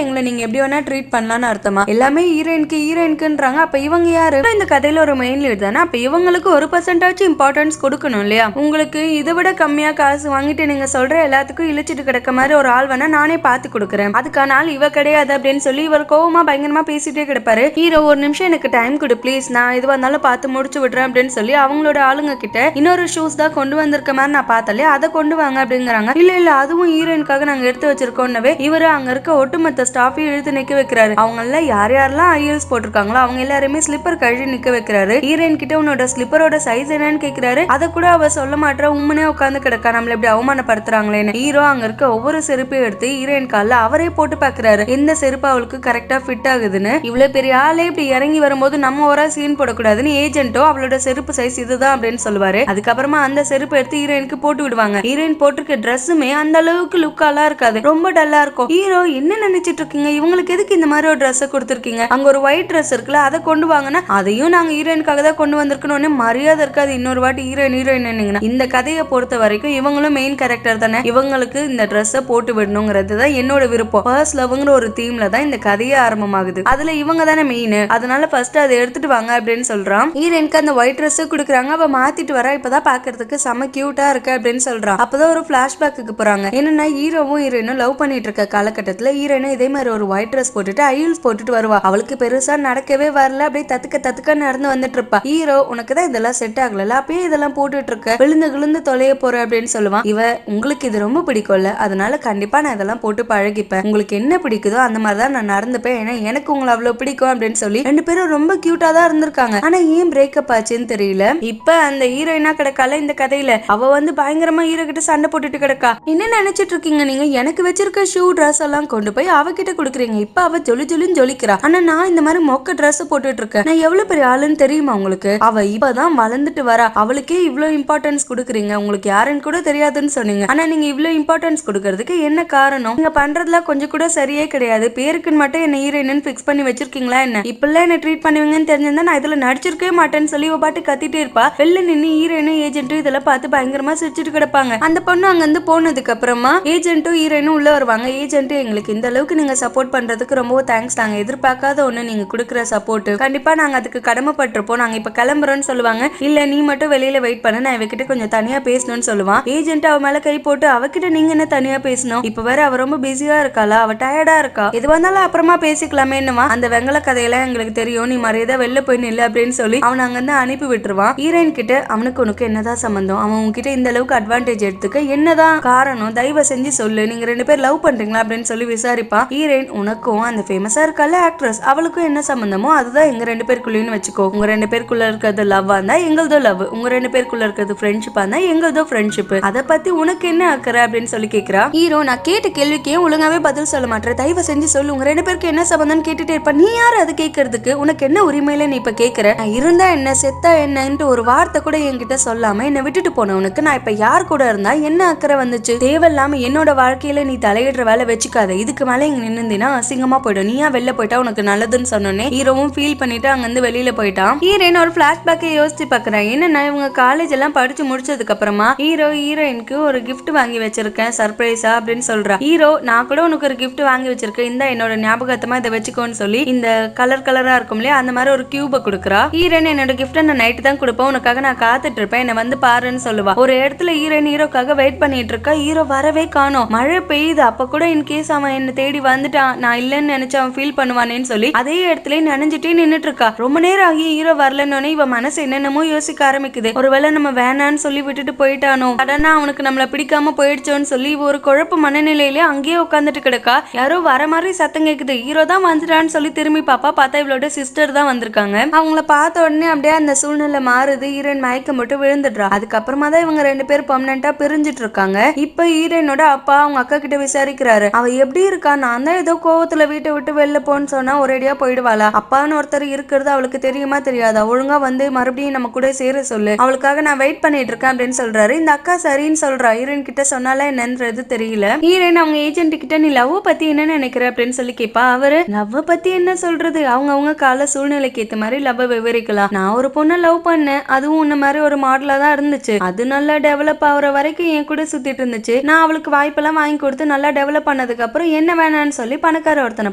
எங்களை நீங்க எப்படி வேணா ட்ரீட் பண்ணலாம்னு அர்த்தமா, எல்லாமே ஹீரோயின்க்குன்றாங்க. அப்ப இவங்க யாரு, இந்த கதையில ஒரு மெயின் லீட் தானே, அப்ப இவங்களுக்கு 1% இம்பார்ட்டன்ஸ் கொடுக்கணும் இல்லையா. உங்களுக்கு இதை விட கம்மியா காசு வாங்கிட்டு நீங்க சொல்ற எல்லாத்துக்கும் இழிச்சிட்டு கிடக்க மாதிரி ஒரு ஆள் வேணா நானே பார்த்து கொடுக்குறேன், அதுக்கான ஆள் இவ கிடையாது அப்படின்னு சொல்லி இவர் கோவமா பயங்கரமா பேசிட்டே கிடப்பாரு. ஹீரோ ஒரு நிமிஷம் எனக்கு டைம் கொடு ப்ளீஸ், நான் இது வந்தாலும் பார்த்து முடிச்சு விடுறேன் அப்படின்னு சொல்லி அவங்களோட ஆளுங்க கிட்ட இன்னொரு ஷூஸ் தான் கொண்டு வந்திருக்க மாதிரி நான் பார்த்தாலே அதை கொண்டு வாங்க அப்படிங்கிறாங்க. இல்ல அதுவும் ஹீரோயினுக்காக நாங்க எடுத்து வச்சிருக்கோம்னவே இவரு அங்க இருக்க ஒட்டுமொத்த ஸ்டாஃபையும் இழுத்து நிக்க வைக்கிறாரு. அவங்க எல்லாம் யாரெல்லாம் ஐஎல்ஸ் போட்டிருக்காங்களோ அவங்க எல்லாருமே ஸ்லிப்பர் கழுவி நிக்க வைக்கிறாரு. ஹீரோயின் கிட்ட உன்னோட ஸ்லிப்பரோட சைஸ் என்னன்னு கேக்குறாரு. அதை கூட அவ சொல்ல மாட்டா, உண்மையே உட்காந்து கிடக்கா, நம்மள இப்படி அவமானப்படுத்துறாங்களேன்னு. ஹீரோ அங்க இருக்க ஒவ்வொரு செருப்பையும் எடுத்து ஹீரோயின் கால்ல அவரே போட்டு பாக்குறாரு, எந்த செருப்பு அவளுக்கு கரெக்டா ஃபிட் ஆகுதுன்னு. இவ்வளவு பெரிய ஆளே இப்படி இறங்கி வரும்போது நம்ம ஒரு சீன் போடக்கூடாதுன்னு ஏஜென்ட்டோ அவளோட செருப்பு சைஸ் இதுதான் அப்படின்னு சொல்லுவாரு. அதுக்கப்புறமா அந்த செருப்பு எடுத்து ஹீரோயினுக்கு போட்டு விடுவாங்க. ஹீரோயின் போட்டிருக்க ட்ரெஸ்ஸுமே அந்த அளவுக்கு லுக்காலாம் இருக்காது, ரொம்ப டல்லா இருக்கும். ஹீரோ என்ன நினைச்சிட்டு இருக்கீங்க, இவங்களுக்கு எதுக்கு இந்த மாதிரி ஒரு ட்ரெஸ் கொடுத்துருக்கீங்க, அங்க ஒரு ஒயிட் ட்ரெஸ் இருக்குல்ல அதை கொண்டு வாங்கன்னா அதையும் நாங்க ஹீரோயினுக்காக தான் கொண்டு வந்திருக்கணும், மரியாதை இருக்காது இன்னொரு வாட்டி ஹீரோயின் இந்த கதையை பொறுத்த வரைக்கும் இவங்களும் மெயின் கேரக்டர் தானே, இவங்களுக்கு இந்த ட்ரெஸ்ஸை போட்டு விடணுங்கிறது தான் என்னோட விருப்பம். ஃபர்ஸ்ட் லவ்ங்கிற ஒரு தீம்ல தான் இந்த கதையே ஆரம்பமாகுது, அதுல இவங்க தானே மெயின், அதனால ஃபர்ஸ்ட் அதை எடுத்துட்டு வாங்க அப்படின்னு சொல்றான். ஹீரோயினுக்கு அந்த ஒயிட் ட்ரெஸ் கொடுக்குறாங்க. அவ மாத்திட்டு வரா, இப்பதான் பாக்குறதுக்கு செம கியூட்டா இருக்கு அப்படின்னு சொல்றான். அப்பதான் ஒரு பிளாஷ்பேக்கு போறாங்க. என்னன்னா ஹீரோவும் ஹீரோயினும் லவ் பண்ணிட்டு இருக்க காலகட்டத்துல ஹீரோயினும் இதே மாதிரி ஒரு ஒயிட் ட்ரெஸ் போட்டுட்டு ஐல்ஸ் போட்டுட்டு வருவா. அவளுக்கு பெருசா நடக்கவே வரல, அப்படியே தத்துக்க நடந்து வந்துட்டு இருப்பா. ஹீரோ உனக்கு தான் இதெல்லாம் செட் ஆகல, அப்பயே இதெல்லாம் போட்டுட்டு இருக்க, விழுந்து தொலைய போற அப்படின்னு சொல்லுவான். இவ உங்களுக்கு இது ரொம்ப பிடிக்கும்ல, அதனால கண்டிப்பா நான் இதெல்லாம் போட்டு பழகிப்பேன், உங்களுக்கு என்ன பிடிக்குதோ அந்த மாதிரிதான் நான் நடந்துப்பேன், ஏன்னா எனக்கு உங்களை அவ்வளவு பிடிக்கும் அப்படின்னு சொல்லி ரெண்டு பேரும் ரொம்ப கியூட்டா தான் இருந்திருக்காங்க. ஆனா ஏன் பிரேக்கப் ஆச்சுன்னு தெரியல. இப்ப அந்த ஹீரோயினா கிடக்கால இந்த கதையில அவ வந்து பயங்கரமா ஹீரோ கிட்ட சண்டை போட்டுட்டு கிடக்கா. என்ன நினைச்சிட்டு இருக்கீங்க நீங்க, எனக்கு வச்சிருக்க ஷூ ட்ரெஸ் எல்லாம் கொண்டு போய் அவகிட்ட கொடுக்குறீங்க, இப்ப அவ ஜொலின்னு ஜொலிக்கிறா, ஆனா நான் இந்த மாதிரி மொக்க ட்ரெஸ் போட்டுட்டு இருக்கேன், நான் எவ்வளவு பெரிய ஆளுன்னு தெரியுமா உங்களுக்கு, அவ இப்பதான் வளர்ந்துட்டு வரா, அவளுக்கே இவ்வளவு இம்பார்ட்டன்ஸ் கொடுக்குறீங்க, உங்களுக்கு யாருன்னு கூட தெரியாதுன்னு சொன்னீங்க, ஆனா நீங்க இவ்வளவு இம்பார்ட்டன்ஸ் கொடுக்கறதுக்கு என்ன காரணம், நீங்க பண்றதுல கொஞ்சம் கூட சரியே கிடையாது, பேருக்குன்னு மட்டும் என்ன ஹீரோயின் பிக்ஸ் பண்ணி வச்சிருக்கீங்களா என்ன, இப்பெல்லாம் என்ன ட்ரீட் பண்ணுவீங்கன்னு தெரிஞ்சிருந்தா நான் இதுல நடிச்சிருக்கவே மாட்டேன்னு சொல்லி இவ பாட்டு கத்திட்டே இருப்பா. வெளில நின்று ஹீரோயினும் ஏஜென்ட்டும் இதெல்லாம் பார்த்து பயங்கரமா சிரிச்சுட்டு கிடப்பாங்க. அந்த பொண்ணு அங்க இருந்து போனதுக்கு அப்புறமா ஏஜென்ட்டும் ஹீரோயினும் உள்ள வருவாங்க. ஏஜென்ட் எங்களுக்கு இந்த அளவுக்கு நீங்க சப்போர்ட் பண்றதுக்கு ரொம்ப தேங்க்ஸ், நாங்க எதிர்பார்க்காத ஒண்ணு நீங்க கொடுக்குற சப்போர்ட், கண்டிப்பா நாங்க அதுக்கு கடமைப்பட்டிருப்போம், நாங்க இப்ப கிளம்புறோம்னு சொல்லுவாங்க. இல்ல நீ மட்டும் வெளியில வெயிட் பண்ண, நான் இவகிட்ட கொஞ்சம் தனியா பேசணும்னு சொல்லுவான். ஏஜென்ட் அவ மேல கை போட்டு அவகிட்ட நீங்க என்ன தனியா பேசணும், இப்ப வேற அவ ரொம்ப பிஸியா இருக்காளா, அவ டயர்டா இருக்கா, எது வந்தாலும் அப்புறமா பேசிக்கலாமே, என்னவா அந்த வெங்கல கதையெல்லாம் எங்களுக்கு தெரியும், நீ மரியாதை வெளில போய் நில்லு அப்படின்னு சொல்லி அவன் அங்க இருந்து அனுப்பி விட்டுருவான். ஹீரோயின் கிட்ட அவனுக்கு உனக்கு என்னதான் சம்பந்தம், அவன் உன்கிட்ட இந்த அளவுக்கு அட்வான்டேஜ் எடுத்துக்க என்னதான் காரணம், தயவு செஞ்சு சொல்லு, நீங்க ரெண்டு பேர் லவ் பண்றீங்களா அப்படின்னு சொல்லி விசாரிப்பா. ஹீரோயின் உனக்கும் அந்த ஃபேமஸா இருக்கால ஆக்ட்ரஸ் அவளுக்கும் என்ன சம்பந்தமோ அதுதான் எங்க ரெண்டு பேருக்குள்ளேன்னு வச்சுக்கோ, உங்க ரெண்டு பேருக்குள்ள இருக்கிறது லவ்வா இருந்தா எங்களதோ லவ், உங்க ரெண்டு பேருக்குள்ள இருக்கிறது ஃப்ரெண்ட்ஷிப்பா இருந்தா எங்களதோ ஃப்ரெண்ட்ஷிப், அதை பத்தி உனக்கு என்ன அக்கறை அப்படின்னு சொல்லி கேக்குறா. ஹீரோ நான் கேட்ட கேள்விக்கே ஒழுங்காவே பதில் சொல்ல மாட்டேன், தயவு செஞ்சு சொல்லு, உங்க ரெண்டு பேருக்கு என்ன சம்பந்தம் கேட்டுட்டே இருப்பா, நீ யாரு அது கேட்கறதுக்கு, உனக்கு என்ன உரிமையில நீ இப்ப கேக்குற, நான் இருந்தா என்ன செத்தா என்னன்ட்டு ஒரு வார்த்தை கூட என்கிட்ட சொல்லாம என்ன விட்டுட்டு போனவனுக்கு நான் இப்ப யார் கூட இருந்தா என்ன அக்கறை வந்துச்சு, தேவையில்லாம என்னோட வாழ்க்கையில நீ தலையிடுற வேலை வச்சுக்காத, இதுக்கு மேல இங்க நின்னுந்தீனா அசிங்கமா போயிடும், நீயா வெளில போயிட்டா உனக்கு நல்லதுன்னு சொன்னோன்னே ஹீரோவும் ஃபீல் பண்ணிட்டு அங்க இருந்து வெளியில போயிட்டான். ஹீரோயின் ஒரு பிளாஷ்பேக்கை யோசிச்சு பாக்குறேன். என்னன்னா இவங்க காலேஜ் எல்லாம் படிச்சு முடிச்சதுக்கு அப்புறமா ஹீரோயினுக்கு ஒரு கிஃப்ட் வாங்கி வச்சிருக்கேன் சர்ப்ரைஸா அப்படின்னு சொல்றா. ஹீரோ நான் கூட உனக்கு ஒரு கிஃப்ட் வாங்கி வச்சிருக்கேன், இந்த என்னோட ஞாபகத்தமா இதை வச்சுக்கோன்னு சொல்லி இந்த கலர் கலரா இருக்கும் இல்லையா அந்த மாதிரி ஒரு கியூப கொடுக்குறா. ஹீரோயின் என்னோட கிஃப்ட் நான் நைட்டு தான் கொடுப்பேன், உனக்காக நான் காத்துட்டு இருப்பேன், என்ன வந்து பாருன்னு சொல்லுவா. ஒரு இடத்துல ஹீரோயின் ஹீரோக்காக வெயிட் பண்ணிட்டு இருக்கா. ஹீரோ வரவே காணோம். மழை பெய்யுது. அப்ப கூட இன்கேஸ் அவன் என்ன தேடி வந்துட்டான், நான் இல்லன்னு நினைச்சு அவன் ஃபீல் பண்ணுவானேன்னு சொல்லி அதே இடத்துல நினைஞ்சிட்டே நின்னுட்டு இருக்கா. ரொம்ப நேரம் ஆகி ஹீரோ வரலன்னு இவ மனசு என்னென்னமோ யோசிக்க ஆரம்பிக்குது. ஒருவேளை நம்ம வேணான்னு சொல்லி விட்டுட்டு போயிட்டானோ, சடனா அவனுக்கு நம்மள பிடிக்காம போயிடுச்சோன்னு சொல்லி ஒரு குழப்ப மனநிலையிலே அங்கேயே உட்காந்துட்டு கிடக்கா. யாரோ வர மாதிரி சத்தம் கேக்குது. ஹீரோ தான் வந்துட்டான்னு சொல்லி திரும்பி பார்த்தா இவளோட சிஸ்டர் தான் வந்திருக்காங்க. அவங்கள பார்த்த உடனே அப்படியே அந்த சூழ்நிலை மாறுது. ஹீரோயின் மயக்கம் மட்டும் விழுந்துடுறா. அதுக்கப்புறமா தான் இவங்க ரெண்டு பேரும் பெர்மனண்டா பிரிஞ்சிட்டு இருக்காங்க. இப்ப ஹீரோயினோட அப்பா அவங்க அக்கா கிட்ட விசாரிக்கிறாரு. அவ எப்படி இருக்கா, நான் தான் ஏதோ கோவத்துல வீட்டை விட்டு வெளில போன்னு சொன்னா ஒரேடியா போயிடுவாளா, அப்பான்னு ஒருத்தர் இருக்கிறது அவளுக்கு தெரியுமா தெரியாதா, ஒழுங்கா வந்து மறுபடியும் நம்ம கூட சேர சொல்லு, அவளுக்காக நான் வெயிட் பண்ணிட்டு இருக்கேன் அப்படின்னு சொல்றாரு. இந்த அக்கா சரின்னு சொல்றா. ஹீரோயின் கிட்ட சொன்னால என்னன்றது தெரியல. ஹீரோயின் அவங்க ஏஜென்ட் கிட்ட நீ லவ் பத்தி என்ன நினைக்கிற அப்படின்னு சொல்லி கேப்பா. அவரு லவ் பத்தி என்ன சொல்றது, அவங்க கால சூழ்நிலைக்கு ஏத்த மாதிரி லவ் விவரிக்கலாம். நான் ஒரு பொண்ணை லவ் பண்ணேன், அதுவும் உன்ன மாதிரி ஒரு மாடலா தான் இருந்துச்சு, அது நல்லா டெவலப் ஆகுற வரைக்கும் என் கூட சுத்திட்டு இருந்துச்சு, நான் அவளுக்கு வாய்ப்பெல்லாம் வாங்கி கொடுத்து நல்லா டெவலப் பண்ணதுக்கு அப்புறம் என்ன வேணான்னு சொல்லி பணக்கார ஒருத்தனை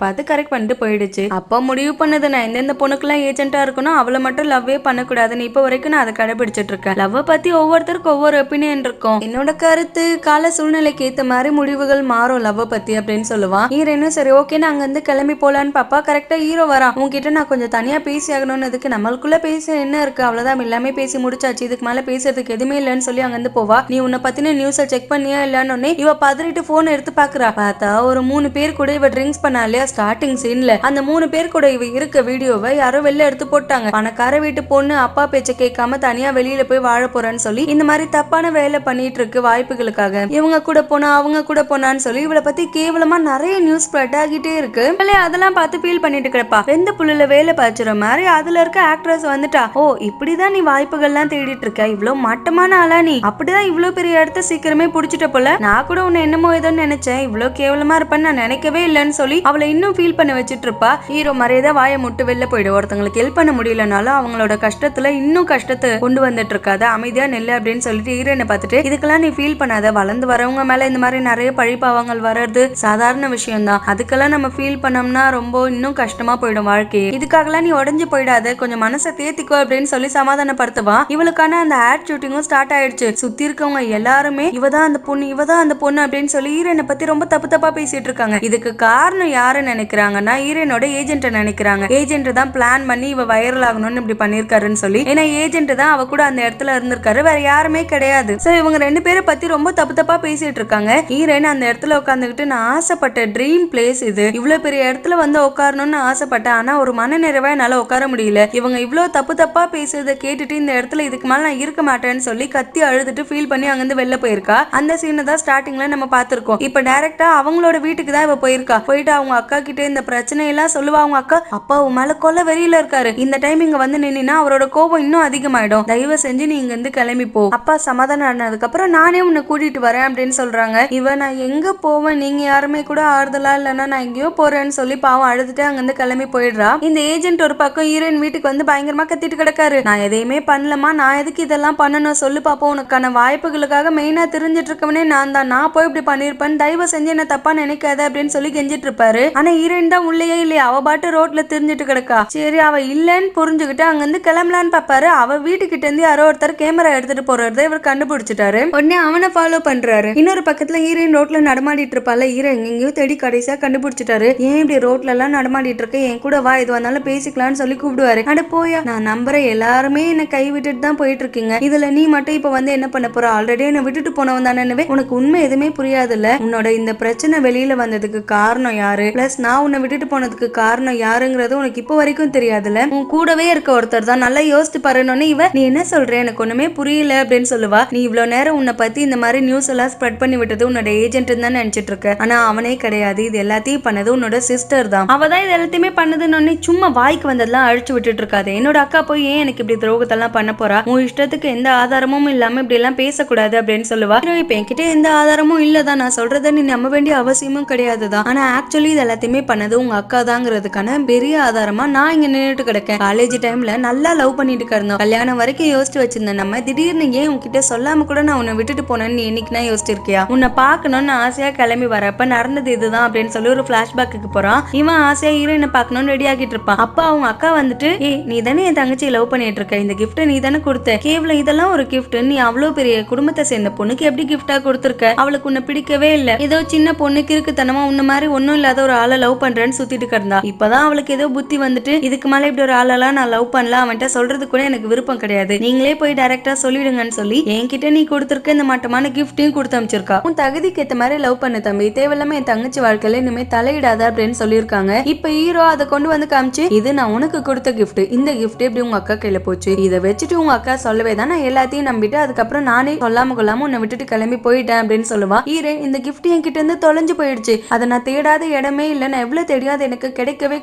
பார்த்து கரெக்ட் பண்ணிட்டு போயிடுச்சு. அப்ப முடிவு பண்ணது நான் எந்தெந்த பொண்ணுக்கெல்லாம் ஏஜென்ட்டா இருக்கணும், அவளை மட்டும் லவ்வே பண்ணக்கூடாதுன்னு இப்ப வரைக்கும் நான் அதை கடைபிடிச்சிட்டு இருக்கேன். லவ் பத்தி ஒவ்வொருத்தருக்கும் ஒவ்வொரு ஒப்பீனியன் இருக்கும், என்னோட கருத்து கால சூழ்நிலைக்கு ஏத்த மாதிரி முடிவுகள் மாறும் லவ் பத்தி அப்படின்னு சொல்லுவான். ஹீரோனும் சரி ஓகே நான் அங்க இருந்து கிளம்பி போலான்னு பாப்பா. கரெக்டா ஹீரோ வரான். உங்ககிட்ட நான் கொஞ்சம் தனியா பேசி ஆகணும்னு, அதுக்கு நம்மளுக்குள்ள பேச என்ன இருக்கு, அவ்வளவுதான் எல்லாமே பேசி முடிச்சாச்சு, இதுக்கு மேல பேசுறதுக்கு எதுவுமே இல்லைன்னு சொல்லி அங்க இருந்து போவா. நீ உன்னை பத்தின நியூஸை செக் பண்ணியா இல்லன்னு இவ பதறிட்டு போன் எடுத்து பாக்குறா. பார்த்தா ஒரு 3 பேர் கூட இவ ட்ரிங்க்ஸ் பண்ணா இல்லையா ஸ்டார்டிங் சீன்ல, அந்த 3 பேர் கூட இவ இருக்க வீடியோவை யாரோ வெளில எடுத்து போட்டாங்க. பணக்கார வீட்டு பொண்ணு அப்பா பேச்ச கேட்காம தனியா வெளியில போய் வாழ போறேன்னு சொல்லி இந்த மாதிரி தப்பான வேலை பண்ணிட்டு இருக்கு வாய்ப்புகளுக்காக. இவங்க கூட போனா அவங்க கூட போனான்னு சொல்லி இவளை பத்தி கேவலமா நிறைய நியூஸ் ஸ்ப்ரெட் ஆகிட்டே இருக்கு. அதெல்லாம் பார்த்து ஃபீல் பண்ணிட்டு கிடப்பா. வெந்த புல்லுல வேலை பாய்ச்சுற மாதிரி அதுல இருக்க ஆக்ட்ரஸ் வந்துட்டா. ஓ இப்படிதான் நீ வாய்ப்புகள்லாம் தேடிட்டு இருக்க, இவ்வளவு மட்டமான ஆளா நீ, அப்படிதான் இவ்வளவு பெரிய இடத்த சீக்கிரமே புடிச்சிட்ட போல, நான் கூட உன்னை என்னமோ ஏதோ நினைச்சேன், இவ்வளவு கேவலமா இருப்பேன்னு நான் நினைக்கவே இல்லைன்னு சொல்லி அவளை இன்னும் ஃபீல் பண்ண வச்சுட்டு இருப்பா. ஹீரோ மறையதா வாயை முட்டு வெளில போயிடும். ஒருத்தங்களுக்கு ஹெல்ப் பண்ண முடியலனாலும் அவங்களோட கஷ்டத்துல இன்னும் கஷ்டத்தை கொண்டு வந்துட்டு இருக்காத, அமைதியா நெல்லு அப்படின்னு சொல்லிட்டு ஹீரோனை பார்த்துட்டு இதுக்கெல்லாம் நீ ஃபீல் பண்ணாத, வளர்ந்து வரவங்க மேல இந்த மாதிரி நிறைய பழிப்பாவங்கள் வர்றது சாதாரண விஷயம் தான், அதுக்கெல்லாம் நம்ம ஃபீல் பண்ணோம்னா ரொம்ப இன்னும் கஷ்டமா போயிடும் வாழ்க்கையே, இதுக்காகலாம் நீ உடஞ்சு போயிடாத, கொஞ்சம் மனசை தேத்திக்கோ அப்படின்னு சொல்லி சமாதானப்படுத்துவா. இவளுக்கான அந்த ஆட் ஷூட்டிங்கும் ஸ்டார்ட் ஆயிடுச்சு. சுத்தி இருக்கவங்க எல்லாருமே இவதான் அந்த பொண்ணு இவதான் அந்த பொண்ணு அப்படின்னு சொல்லி ஹீரோனை பத்தி ரொம்ப தப்பு தப்பா பேசிட்டு இருக்காங்க. இதுக்கு காரணம் யாரு நினைக்கிறாங்கன்னா ஹீரோனோட ஏஜென்ட் நினைக்கிறாங்க. ஏஜென்ட் தான் பிளான் பண்ணி இவ வைரல் ஆகணும்னு இப்படி பண்ணிருக்காருன்னு சொல்லி, ஏன்னா ஏஜென்ட் தான் அவ கூட அந்த இடத்துல இருந்திருக்காரு, வேற யாருமே கிடையாது. சோ இவங்க ரெண்டு பேரை பத்தி ரொம்ப தப்பு தப்பா பேசிட்டு இருக்காங்க. ஹீரோயின் அந்த இடத்துல உட்காந்துக்கிட்டு நான் ஆசைப்பட்ட ட்ரீம் பிளேஸ் இது, இவ்வளவு பெரிய இடத்துல வந்து உட்காரணும்னு ஆசைப்பட்டேன், ஆனா ஒரு மன நிறைவா என்னால உட்கார முடியல, இவங்க இவ்வளவு தப்பு தப்பா பேசுறதை கேட்டுட்டு இந்த இடத்துல இதுக்கு மேல நான் இருக்க மாட்டேன்னு சொல்லி கத்தி அழுதுட்டு ஃபீல் பண்ணி அங்கிருந்து வெளில போயிருக்கா. அந்த சீனை தான் ஸ்டார்டிங்ல நம்ம பார்த்திருக்கோம். இப்ப டைரக்டா அவங்களோட வீட்டுக்கு தான் இவ போயிருக்கா. போயிட்டு அவங்க அக்கா கிட்ட இந்த பிரச்சனை எல்லாம் சொல்லுவா. அவங்க அக்கா அப்பா உன் மேல கொல்ல வெறியில இருக்காரு, இந்த டைம் இங்க வந்து நின்னா அவரோட கோபம் இன்னும் அதிகமாயிடும், தயவு செஞ்சு நீ இங்க இருந்து கிளம்பி போ, அப்பா சமாதானம் ஆனதுக்கு அப்புறம் நானே உன்னை கூட்டிட்டு வரேன் அப்படின்னு சொல்றாங்க. இவ நான் எங்க போவேன், நீங்க யாருமே கூட ஆறுதலா இல்லைன்னா நான் எங்கேயோ போறேன்னு சொல்லி பாவம் அழுதுட்டு அங்க இருந்து கிளம்பி போயிடுறா. இந்த ஏஜென்ட் ஒரு பக்கம் ஹீரோயின் வீட்டுக்கு வந்து பயங்கரமா கத்திட்டு கிடக்காரு. நான் எதையுமே பண்ணலமா, நான் எதுக்கு இதெல்லாம் பண்ணணும் சொல்லு பாப்போம், உனக்கான வாய்ப்புகளுக்காக மெயினா தெரிஞ்சிட்டு இருக்கவனே நான் தான், நான் போய் இப்படி பண்ணிருப்பேன், தயவு செஞ்சு என்ன தப்பா நினைக்காத அப்படின்னு சொல்லி கெஞ்சிட்டு இருப்பாரு. ஆனா ஹீரோயின் தான் உள்ளேயே இல்லையா, அவ பாட்டு ரோட்ல தெரிஞ்சிட்டு கிடக்கா. சரி அவ இல்லன்னு புரிஞ்சுக்கிட்டு அங்க இருந்து கிளம்பலான்னு பாப்பாரு. அவ வீட்டுக்கிட்ட இருந்து யாரோ ஒருத்தர் கேமரா எடுத்துட்டு போறத இவர் கண்டுபிடிச்சிட்டாரு. உடனே அவனை ஃபாலோ பண்றாரு. இன்னொரு பக்கத்துல ஹீரோயின் ரோட்ல நடமாடிட்டு இருப்பால, ஹீரோ எங்கெங்கயோ தேடி கடைசியா கண்டுபிடிச்சிட்டாரு. ஏன் இப்படி ரோட்ல எல்லாம் நடமாடிட்டு இருக்க, என் கூட வா, இது வந்தாலும் பேசிக்கலாம்னு சொல்லி கூப்பிடுவாரு. அட போயா, நான் நம்புறேன் எல்லாருமே என்ன கை விட்டுட்டு தான் போயிட்டு இருக்கீங்க, இதுல நீ மட்டும் இப்ப வந்து என்ன பண்ண போற, ஆல்ரெடி என்ன விட்டுட்டு போனவன் தானே, உனக்கு உண்மை எதுவுமே புரியாதுல்ல, உன்னோட இந்த பிரச்சனை வெளியில வந்ததுக்கு காரணம் யாரு, பிளஸ் நான் உன்னை விட்டுட்டு போனதுக்கு காரணம் யாருங்கிறது உனக்கு இப்ப வரைக்கும் தெரியாதுல்ல, உன் கூடவே இருக்க ஒருத்தர் தான், நல்லா யோசிச்சு பாருன்னு இவ நீ என்ன சொல்ற எனக்கு ஒண்ணுமே புரியல அப்படின்னு சொல்லுவா. நீ இவ்வளவு நேரம் உன்னை பத்தி இந்த மாதிரி நியூஸ் எல்லாம் ஸ்ப்ரெட் பண்ணி விட்டது உன்னோட ஏஜென்ட் தான் நினைச்சிட்டு இருக்க, ஆனா அவனே கிடையாது, இது எல்லாத்தையும் பண்ணது உன்னோட சிஸ்டர் தான், அவதான் இது எல்லாத்தையுமே பண்ணதுன்னு சும்மா வாய்க்கு வந்ததெல்லாம் அழிச்சு விட்டுட்டு இருக்காது, என்னோட அக்கா போய் ஏன் எனக்கு இப்படி துரோகத்தெல்லாம் பண்ண போறா, உன் இஷ்டத்துக்கு எந்த ஆதாரமும் இல்லாம இப்படி எல்லாம் பேசக்கூடாது அப்படின்னு சொல்லுவா. இப்ப என்கிட்ட எந்த ஆதாரமும் இல்லதான், நான் சொல்றத நீ நம்ப வேண்டிய அவசியமும் கிடையாதுதான், ஆனா ஆக்சுவலி இது எல்லாத்தையுமே பண்ணது உங்க அக்கா தாங்கிறதுக்கான பெரிய ஆதாரமா நான் இங்க நின்றுட்டு கிடக்கேன். காலேஜ் டைம்ல நல்லா லவ் பண்ணிட்டு இருந்தோம், கல்யாணம் வரைக்கும் யோசிச்சு வச்சிருந்தேன், நம்ம திடீர்னு ஏன் உங்ககிட்ட சொல்லாம கூட நான் உன்னை விட்டுட்டு போனேன்னு நீ என்னைக்குனா யோசிச்சிருக்கியா? உன்னை பாக்கணும்னு ஆசையா கிளம்பி வரப்ப நடந்தது இதுதான் அப்படின்னு சொல்லி ஒரு பிளாஷ்பேக்கு போறான். இவன் ஆசையா ஹீரோயினை பாக்கணும்னு ரெடி ஆகிட்டு இருப்பான். அப்ப அவங்க அக்கா வந்துட்டு, ஏய் நீ தானே என் தங்கச்சி லவ் பண்ணிட்டு இருக்க, இந்த கிஃப்ட் நீ தானே கொடுத்த, கேவலம் இதெல்லாம் ஒரு கிஃப்ட், நீ அவ்வளவு பெரிய குடும்பத்தை சேர்ந்த பொண்ணுக்கு எப்படி கிஃப்டா கொடுத்துருக்க, அவளுக்கு உன்னை பிடிக்கவே இல்ல, ஏதோ சின்ன பொண்ணுக்கு இருக்குத்தனமா உன்ன மாதிரி ஒன்னும் இல்லாத ஒரு ஆளை லவ் பண்றேன்னு சுத்திட்டு கிடந்தா. இப்பதான் அவளுக்கு ஏதோ புத்தி வந்துட்டு இதுக்கு மேல இப்படி ஒரு ஆளெல்லாம் நான் லவ் பண்ணல, அவன்கிட்ட சொல்றது கூட எனக்கு விருப்பம் கிடையாது, நீங்களே போய் டைரக்டா சொல்லிடுங்கன்னு சொல்லி என்கிட்ட நீ கொடுத்துருக்க இந்த மட்டமான கிஃப்டையும் கொடுத்து அமைச்சிருக்கா. உன் தகுதிக்கு ஏத்த மாதிரி லவ் பண்ண தம்பி, தேவையில்லாம என் தங்கச்சி வாழ்க்கையில இனிமே தலையிடாத அப்படின்னு சொல்லியிருக்காங்க. இப்ப ஹீரோ அதை கொண்டு வந்து காமிச்சு, இது நான் உனக்கு கொடுத்த கிஃப்ட், இந்த கிஃப்ட் எப்படி உங்க அக்கா கையில போச்சு, இதை வச்சுட்டு உங்க அக்கா சொல்லவே தான் நான் எல்லாத்தையும் நம்பிட்டு அதுக்கப்புறம் நானே சொல்லாம கொள்ளாம உன்னை விட்டுட்டு கிளம்பி போயிட்டேன் அப்படின்னு சொல்லுவா. ஹீரோ இந்த கிஃப்ட் என்கிட்ட இருந்து தொலைஞ்சு போயிடுச்சு, அதை நான் தேடாத இடமே இல்ல, நான் எவ்வளவு தேடியாது எனக்கு கிடைக்கவே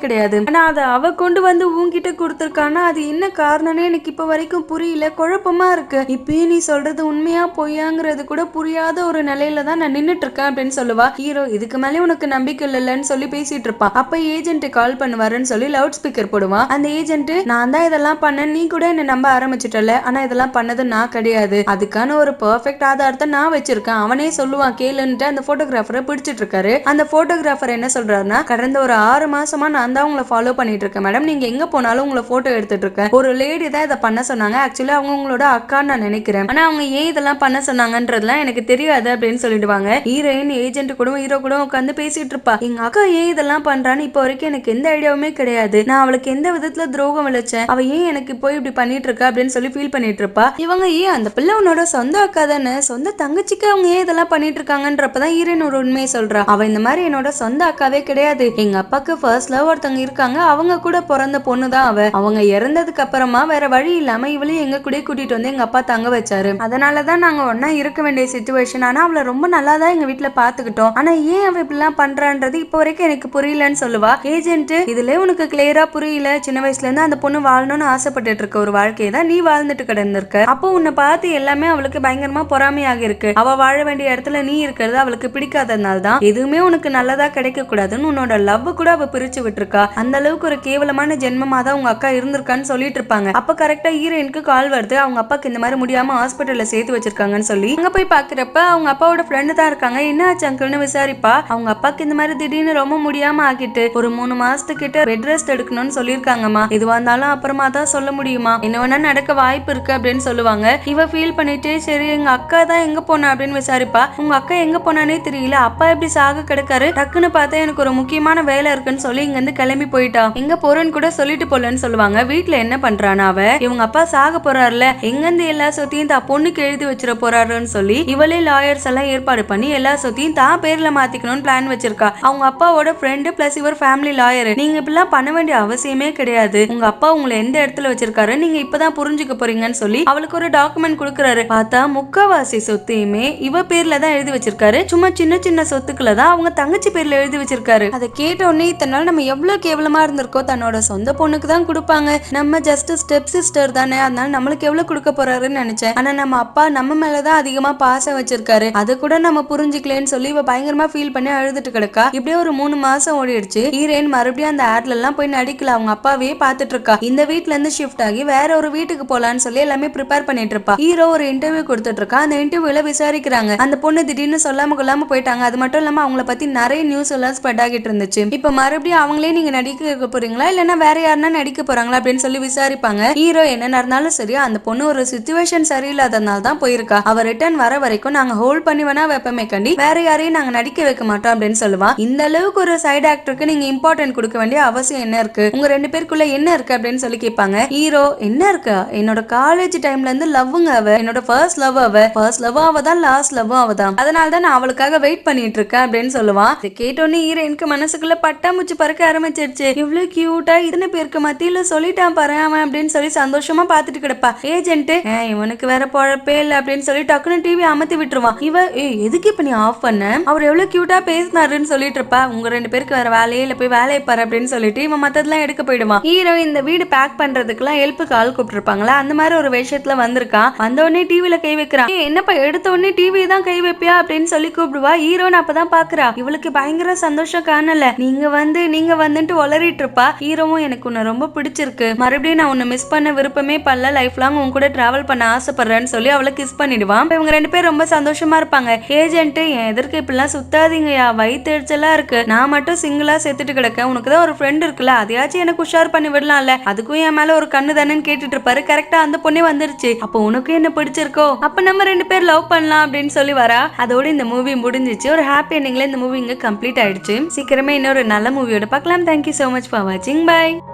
கிடையாது, ஆனா அதை அவ கொண்டு வந்து உன்கிட்ட கொடுத்துருக்கானா அது என்ன காரணம்னு எனக்கு இப்ப வரைக்கும் புரியல, குழப்பமா இருக்கு, இப்பயே நீ சொல்றது உண்மையா பொய்யாங்கிறது கூட புரியாத ஒரு நிலையில தான் நான் நின்னுட்டு இருக்கேன் அப்படின்னு சொல்லுவா. ஹீரோ இதுக்கு மேலே உனக்கு நம்பிக்கை இல்லைன்னு சொல்லி பேசிட்டு இருப்பான். அப்ப ஏஜென்ட் கால் பண்ணுவாருன்னு சொல்லி லவுட் ஸ்பீக்கர் போடுவான். அந்த ஏஜென்ட், நான் தான் இதெல்லாம் பண்ண, நீ கூட என்ன நம்ப ஆரம்பிச்சிட்டல, ஆனா இதெல்லாம் பண்ணது நான் கிடையாது, அதுக்கான ஒரு பெர்ஃபெக்ட் ஆதாரத்தை நான் வச்சிருக்கேன், அவனே சொல்லுவான் கேளுன்ட்டு அந்த போட்டோகிராஃபரை பிடிச்சிட்டு இருக்காரு. அந்த போட்டோகிராஃபர் என்ன சொல்றாருன்னா, கடந்த ஒரு 6 மாசமா நான் தான் உங்களை ஃபாலோ பண்ணிட்டு இருக்கேன் மேடம், நீங்க எங்க போனாலும் உங்களை போட்டோ எடுத்துட்டு இருக்கேன், ஒரு லேடி தான் இதை பண்ண சொன்னாங்க, ஆக்சுவலி அவங்க உங்களோட அக்கான்னு நான் நினைக்கிறேன், ஆனா அவங்க ஏன் இதெல்லாம் பண்ண சொன்னாங்கன்றதுலாம் எனக்கு தெரியாது அப்படின்னு சொல்லிடுவாங்க. ஹீரோயின் ஏஜென்ட் கூட ஹீரோ கூட உட்காந்து பேசிட்டு இருப்பா. எங்க அக்கா ஏன் இதெல்லாம் பண்றான்னு இப்ப வரைக்கும் எனக்கு எந்த ஐடியாவுமே கிடையாது, நான் அவளுக்கு எந்த விதத்துல துரோகம் விளைச்சேன், அவ ஏன் எனக்கு போய் இப்படி பண்ணிட்டு இருக்கா அப்படின்னு சொல்லி ஃபீல் பண்ணிட்டு இருப்பா. இவங்க ஏன் அந்த பிள்ளை உன்னோட சொந்த அக்கா தானே, சொந்த தங்கச்சிக்கு அவங்க ஏன் இதெல்லாம் பண்ணிட்டு இருக்காங்கன்றப்பதான் ஹீரோயின் ஒரு உண்மையை சொல்றா. அவ இந்த மாதிரி என்னோட சொந்த அக்காவே கிடையாது, எங்க அப்பாக்கு ஃபர்ஸ்ட் லவ் ஒருத்தவங்க இருக்காங்க, அவங்க கூட பிறந்த பொண்ணு தான் அவ, அவங்க இறந்ததுக்கு அப்புறமா வேற வழி இல்லாம இவளையும் எங்க கூட கூட்டிட்டு வந்து எங்க அப்பா தங்க வச்சாரு, அதனாலதான் நாங்க ஒன்னா இருக்க வேண்டிய சிச்சுவேஷன், ஆனா அவளை ரொம்ப நல்லா தான் எங்க வீட்டுல பாத்துக்கிட்டோம், ஆனா ஏன் அவ இப்படிலாம் பண்றான்றது இப்ப வரைக்கும் எனக்கு புரியலன்னு சொல்லுவா. ஏஜென்ட் இதுல உனக்கு கிளியரா புரியல, சின்ன வயசுல இருந்து அந்த பொண்ணு வாழணும்னு ஆசைப்பட்டு இருக்க ஒரு வாழ்க்கையை தான் நீ வாழ்ந்துட்டு கிடந்திருக்க, அப்போ உன்னை பார்த்து எல்லாமே அவளுக்கு பயங்கரமா பொறாமையாக இருக்கு, அவ வாழ வேண்டிய இடத்துல நீ இருக்கிறது அவளுக்கு பிடிக்காததுனால தான் எதுவுமே உனக்கு நல்லதா கிடைக்க கூடாதுன்னு உன்னோட லவ் கூட அவ பிரிச்சு விட்டுருக்கா, அந்த அளவுக்கு ஒரு கேவலமான ஜென்மமா தான் உங்க அக்கா இருந்திருக்கான்னு சொல்லிட்டு இருப்பாங்க. அப்ப கரெக்டா ஹீரோயினுக்கு கால் வருது, அவங்க அப்பாக்கு இந்த மாதிரி முடியாம ஹாஸ்பிட்டல்ல சேர்த்து வச்சிருக்காங்கன்னு சொல்லி அங்க போய் பாக்குறப்ப அவங்க அப்பாவோட ஃப்ரெண்டு தான் இருக்காங்க. என்ன ஆச்சு அங்கிள்னு விசாரிப்பா. அவங்க அப்பாக்கு இந்த மாதிரி திடீர்னு ரொம்ப முடியாம ஆகிட்டு ஒரு 3 மாசத்துக்கிட்ட பெட் ரெஸ்ட் எடுக்கணும்னு சொல்லிருக்காங்கம்மா, எதுவா இருந்தாலும் அப்புறமா தான் சொல்ல முடியுமா, என்ன வேணா நடக்க வாய்ப்பு இருக்கு அப்படின்னு சொல்லுவாங்க. இவ ஃபீல் பண்ணிட்டு சரி எங்க அக்கா தான் எங்க போனா அப்படின்னு விசாரிப்பா. உங்க அக்கா எங்க போனானே தெரியல, அப்பா எப்படி சாக கிடக்காரு, டக்குன்னு பார்த்தா எனக்கு ஒரு முக்கியமான வேலை இருக்குன்னு சொல்லி இங்க இருந்து கிளம்பி போயிட்டா, எங்க போறேன்னு கூட சொல்லிட்டு போலன்னு சொல்லுவாங்க. வீட்டுல என்ன பண்றானா அவ, இவங்க அப்பா சாக போறாருல, எங்க இருந்து எல்லா சொத்தையும் தான் பொண்ணுக்கு எழுதி வச்சிட போறாருன்னு சொல்லி இவளே லாயர்ஸ் எல்லாம் ஏற்பாடு பண்ணி எல்லா சொத்தையும் தான் பேர்ல மாத்திக்கணும்னு பிளான் வச்சிருக்கா. அவங்க அப்பாவோட ஃப்ரெண்டு பிளஸ் இவர் ஃபேமிலி லாயர், நீங்க இப்படிலாம் பண்ண வேண்டிய அவசியமே கிடையாது, உங்க அப்பா உங்களை எந்த இடத்துல வச்சிருக்காரு நீங்க இப்பதான் புரிஞ்சுக்க போறீங்கன்னு சொல்லி அவளுக்கு ஒரு டாக்குமெண்ட் கொடுக்கறாரு. பார்த்தா முக்காவாசி சொத்தையுமே இவ பேர்ல தான் எழுதி வச்சிருக்காரு, சும்மா சின்ன சின்ன சொத்துக்களை தான் அவங்க தங்கச்சி பேர்ல எழுதி வச்சிருக்காரு. அதை கேட்ட உடனே இத்தனை நாள் நம்ம எவ்வளவு கேவலமா இருந்திருக்கோம், தன்னோட சொந்த பொண்ணுக்கு தான் கொடுப்பாங்க, நம்ம ஜஸ்ட் ஸ்டெப் சிஸ்டர் தானே, அதனால நம்மளுக்கு எவ்வளவு கொடுக்க போறாருன்னு நினைச்சேன், ஆனா நம்ம அப்பா நம்ம மேலதான் அதிகமா பாசம் வச்சிருக்காரு, அதை கூட நம்ம புரிஞ்சுக்கலன்னு சொல்லி இவ பயங்கரமா ஃபீல் பண்ணி அழுதுட்டு கிடக்கா. இப்படியே ஒரு 3 மாசம் ஓடிடுச்சு. ஹீரோயின் மறுபடியும் அந்த ஆட்ல எல்லாம் போய் நடிக்கல, அவங்க அப்பாவே பாத்துட்டு இருக்கா. இந்த வீட்ல இருந்து ஷிஃப்ட் ஆகி வேற ஒரு வீட்டுக்கு போலான்னு சொல்லி எல்லாமே ப்ரிப்பேர் பண்ணிட்டு இருப்பா. ஹீரோ ஒரு இன்டர்வியூ கொடுத்துட்டு இருக்கா. அந்த இன்டர்வியூல விசாரிக்கிறாங்க, அந்த பொண்ணு திடீர்னு சொல்லாம கொள்ளாம போயிட்டாங்க, அது மட்டும் இல்லாம அவங்கள பத்தி நிறைய நியூஸ் எல்லாம் ஸ்ப்ரெட் ஆகிட்டு இருந்துச்சு, இப்ப மறுபடியும் அவங்களே நீங்க நடிக்க போறீங்களா இல்லன்னா வேற யாருன்னா நடிக்க போறாங்களா அப்படின்னு சொல்லி விசாரிப்பாங்க. ஹீரோ என்ன நடந்தாலும் சரி அந்த பொண்ணு ஒரு சிச்சுவேஷன் சரியில்லாதனால தான் போயிருக்கா, அவ ரிட்டர்ன் வர வரைக்கும் நாங்க ஹோல்ட் பண்ணி வேணா வைப்பமே கண்டி வேற யாரையும் நாங்க நடிக்க வைக்க மாட்டோம் அப்படின்னு சொல்லுவா. இந்த அளவுக்கு ஒரு சைடு ஆக்டருக்கு நீங்க இம்பார்ட்டன்ட் கொடுக்க வேண்டிய அவசியம் என்ன இருக்கு, உங்க 2 பேருக்குள்ள என்ன இருக்கு அப்படின்னு சொல்லி கேட்பாங்க. ஹீரோ என்ன இருக்கா, என்னோட காலேஜ் டைம்ல இருந்து லவ்வுங்க அவ, என்னோட ஃபர்ஸ்ட் லவ் அவ, ஃபர்ஸ்ட் லவ் அவ தான், லாஸ்ட் லவ் அவ தான், அதனால தான் நான் அவளுக்காக வெயிட் பண்ணிட்டு இருக்கேன் அப்படின்னு சொல்லுவான். இதை கேட்டோன்னே ஹீரோயினுக்கு மனசுக்குள்ள பட்டாம்பூச்சி பறக்க ஆரம்பிச்சிருச்சு, இவ்வளவு கியூட்டா இத்தனை பேருக்கு மத்தியில சொல்லிட்டான் பாரு அவன் அப்படின்னு சொல்லி சந்தோஷமா பாத்துட்டு கிடப்பா. ஏஜென்ட் இவனுக்கு வேற பொழப்பே இல்ல அப்படின்னு சொல்லி டக்குன்னு டிவி அமர்த்தி விட்டுருவான். இவ எதுக்கு இப்ப நீ ஆஃப் பண்ண, அவர் எவ்வளவு கியூட்டா பேசினாருன்னு சொல்லிட்டு இருப்பா. உங்க 2 பேருக்கு வேற வேலையே இல்ல, போய் வேலையை பாரு அப்படின்னு சொல்லிட்டு இவன் மத்ததெல்லாம் எடுக்க போயிடுவான். ஹீரோ இந்த வீடு பேக் பண்றதுக்குலாம் ஹெல்ப்புக்கு ஆள் கூப்பிட்டு இருப்பாங்களா, அந்த மாதிரி ஒரு விஷயத்துல வந்திருக்கான். வந்த உடனே டிவில கை வைக்கிறான். என்னப்பா எடுத்த உடனே டிவி தான் கை வைப்பியா அப்படின்னு சொல்லி கூப்பிடுவா. ஹீரோன்னு அப்பதான் பாக்குறா. இவளுக்கு பயங்கர சந்தோஷம் காணல. நீங்க வந்துட்டு உளறிட்டு இருப்பா. ஹீரோவும் எனக்கு உன்னை ரொம்ப பிடிச்சிருக்கு, மறுபடியும் நான் உன்னை மிஸ் பண்ண விருப்பமே பல்ல, லைஃப் லாங் உன் கூட டிராவல் பண்ண ஆசைப்படுறேன்னு சொல்லி அவளை கிஸ் பண்ணிடுவான். இவங்க 2 பேரும் ரொம்ப சந்தோஷமா இருப்பாங்க. ஏஜென்ட் என் எதற்கு இப்படிலாம் சுத்தாதீங்கயா, வயிற்று எரிச்சலா இருக்கு, நான் மட்டும் சிங்கிளா செத்துட்டு கிடக்க, உனக்குதான் ஒரு ஃப்ரெண்ட் இருக்குல்ல, அதையாச்சும் எனக்கு உஷார் பண்ணி விடலாம்ல, அதுக்கும் என் மேல ஒரு கண்ணு தானேன்னு கேட்டுட்டு இருப்பாரு. கரெக்டா அந்த பொண்ணே வந்துருச்சு. அப்போ உனக்கும் என்ன பிடிச்சிருக்கோ, அப்ப நம்ம 2 பேர் லவ் பண்ணலாம் அப்படின்னு சொல்லி வரா. அதோட இந்த மூவி முடிஞ்சிச்சு. ஒரு ஹாப்பி எண்டிங்ல இந்த மூவி இங்க கம்ப்ளீட் ஆயிடுச்சு. சீக்கிரமே இன்னொரு நல்ல மூவியோட பார்க்கலாம். Thank you so much for watching. Bye.